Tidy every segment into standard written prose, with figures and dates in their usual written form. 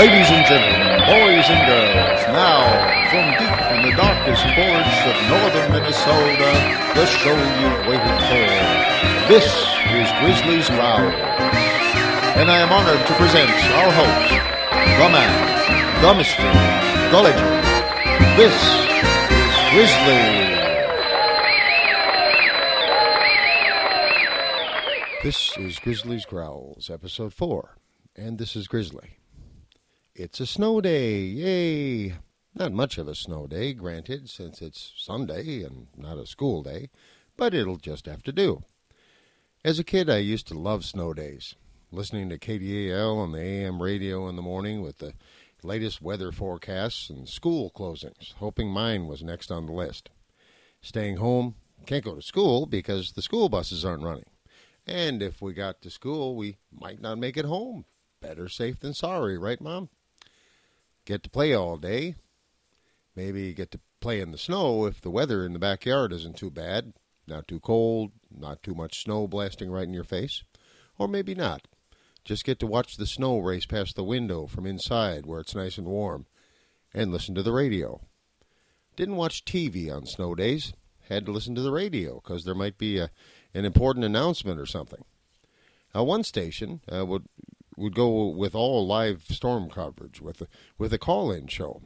Ladies and gentlemen, boys and girls, now, from deep in the darkest forests of northern Minnesota, the show you've waited for. This is Grizzly's Growls. And I am honored to present our host, the man, the mystery, the legend. This is Grizzly. This is Grizzly's Growls, Episode 4, and this is Grizzly. It's a snow day, yay! Not much of a snow day, granted, since it's Sunday and not a school day, but it'll just have to do. As a kid, I used to love snow days, listening to KDAL on the AM radio in the morning with the latest weather forecasts and school closings, hoping mine was next on the list. Staying home, can't go to school because the school buses aren't running. And if we got to school, we might not make it home. Better safe than sorry, right, Mom? Get to play all day. Maybe get to play in the snow if the weather in the backyard isn't too bad. Not too cold, not too much snow blasting right in your face. Or maybe not. Just get to watch the snow race past the window from inside where it's nice and warm. And listen to the radio. Didn't watch TV on snow days. Had to listen to the radio because there might be an important announcement or something. One station would go with all live storm coverage with a call-in show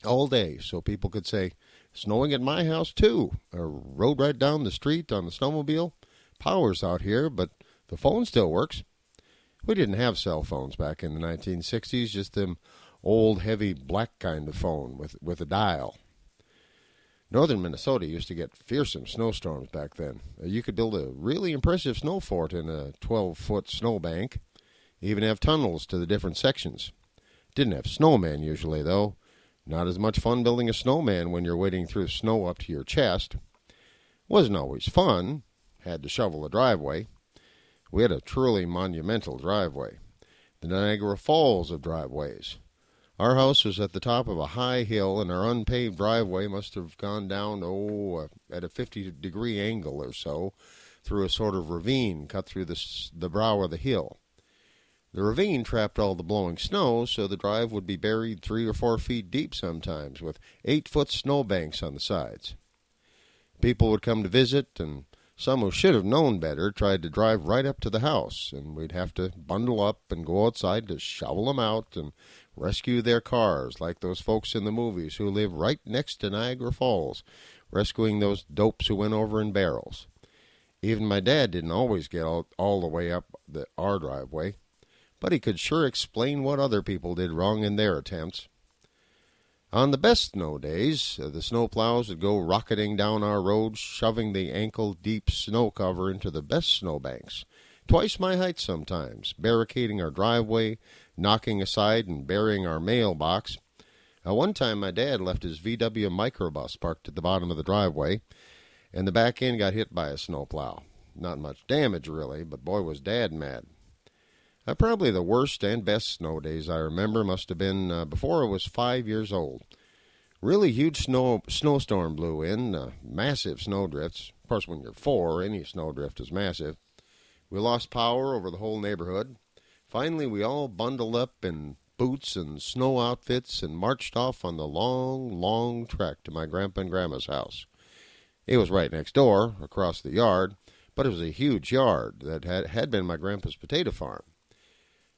all day, so people could say, snowing at my house too. Rode right down the street on the snowmobile. Power's out here, but the phone still works. We didn't have cell phones back in the 1960s, just them old, heavy, black kind of phone with a dial. Northern Minnesota used to get fearsome snowstorms back then. You could build a really impressive snow fort in a 12-foot snowbank, even have tunnels to the different sections. Didn't have snowmen usually, though. Not as much fun building a snowman when you're wading through snow up to your chest. Wasn't always fun. Had to shovel a driveway. We had a truly monumental driveway. The Niagara Falls of driveways. Our house was at the top of a high hill, and our unpaved driveway must have gone down, at a 50-degree angle or so, through a sort of ravine cut through the brow of the hill. The ravine trapped all the blowing snow, so the drive would be buried 3 or 4 feet deep sometimes, with 8-foot snowbanks on the sides. People would come to visit, and some who should have known better tried to drive right up to the house, and we'd have to bundle up and go outside to shovel them out and rescue their cars, like those folks in the movies who live right next to Niagara Falls, rescuing those dopes who went over in barrels. Even my dad didn't always get all the way up our driveway, but he could sure explain what other people did wrong in their attempts. On the best snow days, the snowplows would go rocketing down our roads, shoving the ankle-deep snow cover into the best snowbanks, twice my height sometimes, barricading our driveway, knocking aside and burying our mailbox. One time my dad left his VW microbus parked at the bottom of the driveway, and the back end got hit by a snowplow. Not much damage, really, but boy was Dad mad. Probably the worst and best snow days I remember must have been before I was 5 years old. Really huge snowstorm blew in, massive snowdrifts. Of course, when you're 4, any snowdrift is massive. We lost power over the whole neighborhood. Finally, we all bundled up in boots and snow outfits and marched off on the long, long trek to my grandpa and grandma's house. It was right next door, across the yard, but it was a huge yard that had been my grandpa's potato farm.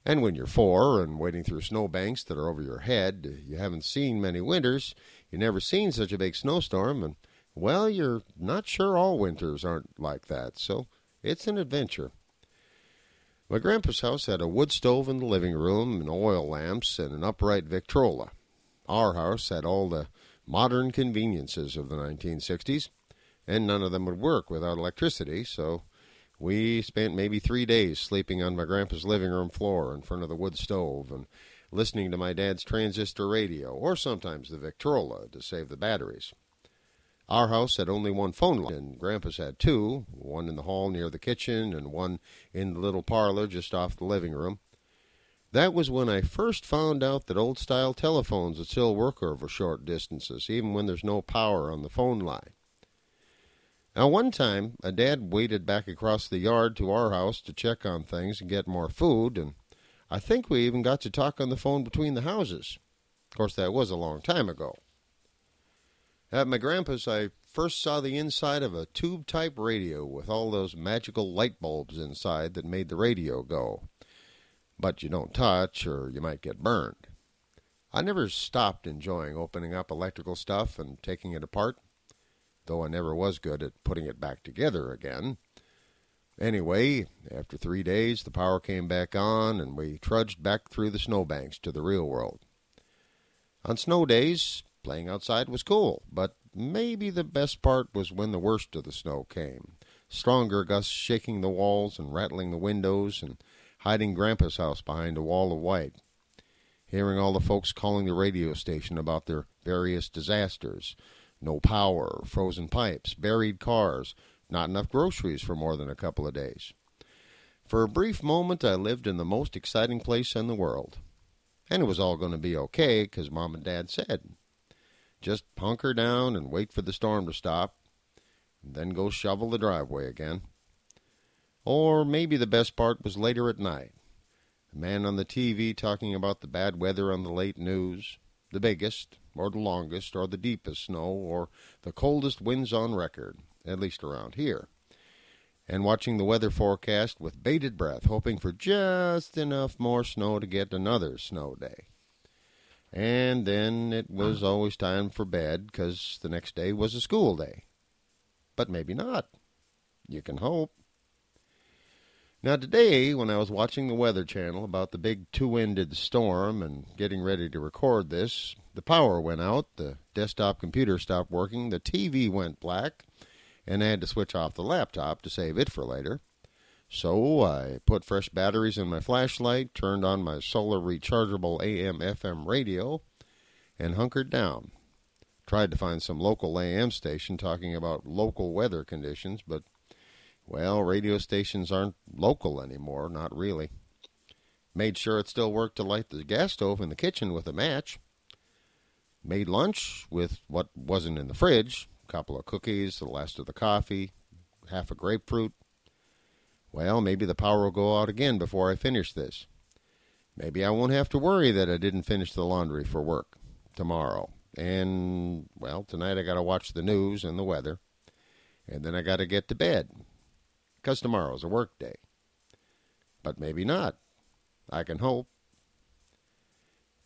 And when you're 4 and wading through snowbanks that are over your head, you haven't seen many winters, you've never seen such a big snowstorm, and, well, you're not sure all winters aren't like that, so it's an adventure. My grandpa's house had a wood stove in the living room and oil lamps and an upright Victrola. Our house had all the modern conveniences of the 1960s, and none of them would work without electricity, so we spent maybe 3 days sleeping on my grandpa's living room floor in front of the wood stove and listening to my dad's transistor radio, or sometimes the Victrola, to save the batteries. Our house had only one phone line, and Grandpa's had 2, one in the hall near the kitchen and one in the little parlor just off the living room. That was when I first found out that old-style telephones would still work over short distances, even when there's no power on the phone line. Now, one time, Dad waded back across the yard to our house to check on things and get more food, and I think we even got to talk on the phone between the houses. Of course, that was a long time ago. At my grandpa's, I first saw the inside of a tube-type radio with all those magical light bulbs inside that made the radio go. But you don't touch or you might get burned. I never stopped enjoying opening up electrical stuff and taking it apart, though I never was good at putting it back together again. Anyway, after 3 days, the power came back on, and we trudged back through the snowbanks to the real world. On snow days, playing outside was cool, but maybe the best part was when the worst of the snow came. Stronger gusts shaking the walls and rattling the windows and hiding Grandpa's house behind a wall of white. Hearing all the folks calling the radio station about their various disasters. No power, frozen pipes, buried cars, not enough groceries for more than a couple of days. For a brief moment, I lived in the most exciting place in the world. And it was all going to be okay, because Mom and Dad said. Just hunker down and wait for the storm to stop, and then go shovel the driveway again. Or maybe the best part was later at night. A man on the TV talking about the bad weather on the late news, the biggest, or the longest, or the deepest snow, or the coldest winds on record, at least around here. And watching the weather forecast with bated breath, hoping for just enough more snow to get another snow day. And then it was always time for bed, because the next day was a school day. But maybe not. You can hope. Now today, when I was watching the Weather Channel about the big two-ended storm and getting ready to record this, the power went out, the desktop computer stopped working, the TV went black, and I had to switch off the laptop to save it for later. So I put fresh batteries in my flashlight, turned on my solar rechargeable AM/FM radio, and hunkered down. Tried to find some local AM station talking about local weather conditions, but, well, radio stations aren't local anymore, not really. Made sure it still worked to light the gas stove in the kitchen with a match. Made lunch with what wasn't in the fridge. A couple of cookies, the last of the coffee, half a grapefruit. Well, maybe the power will go out again before I finish this. Maybe I won't have to worry that I didn't finish the laundry for work tomorrow. And, well, tonight I got to watch the news and the weather. And then I got to get to bed, because tomorrow's a work day. But maybe not. I can hope.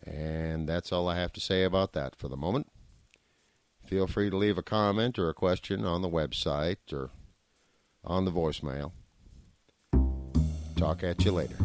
And that's all I have to say about that for the moment. Feel free to leave a comment or a question on the website or on the voicemail. Talk at you later.